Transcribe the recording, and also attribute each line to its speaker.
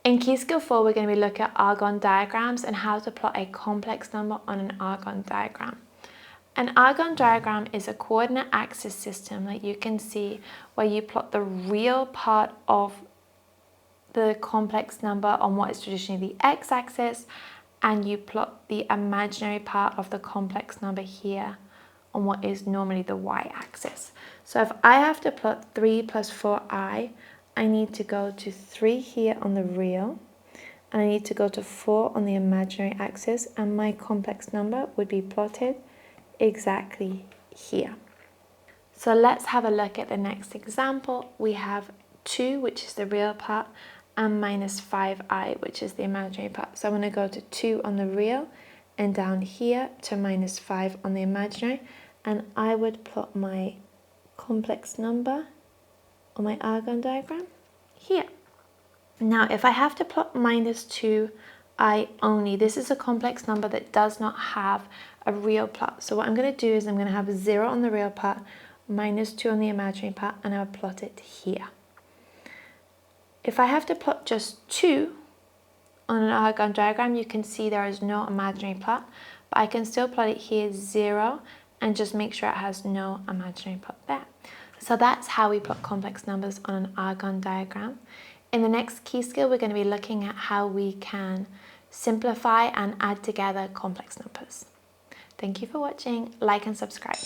Speaker 1: In key skill 4, we're going to be looking at Argand diagrams and how to plot a complex number on an Argand diagram. An Argand diagram is a coordinate axis system that you can see where you plot the real part of the complex number on what is traditionally the x-axis, and you plot the imaginary part of the complex number here on what is normally the y-axis. So if I have to plot 3 plus 4i, I need to go to 3 here on the real, and I need to go to 4 on the imaginary axis, and my complex number would be plotted exactly here. So let's have a look at the next example. We have 2, which is the real part, and minus 5i, which is the imaginary part. So I'm going to go to 2 on the real and down here to minus 5 on the imaginary, and I would plot my complex number on my Argand diagram here. Now, if I have to plot minus 2i only, this is a complex number that does not have a real part. So what I'm going to do is I'm going to have 0 on the real part, minus 2 on the imaginary part, and I'll plot it here. If I have to plot just 2 on an Argand diagram, you can see there is no imaginary part, but I can still plot it here 0 and just make sure it has no imaginary part there. So that's how we plot complex numbers on an Argand diagram. In the next key skill, we're going to be looking at how we can simplify and add together complex numbers. Thank you for watching. Like and subscribe.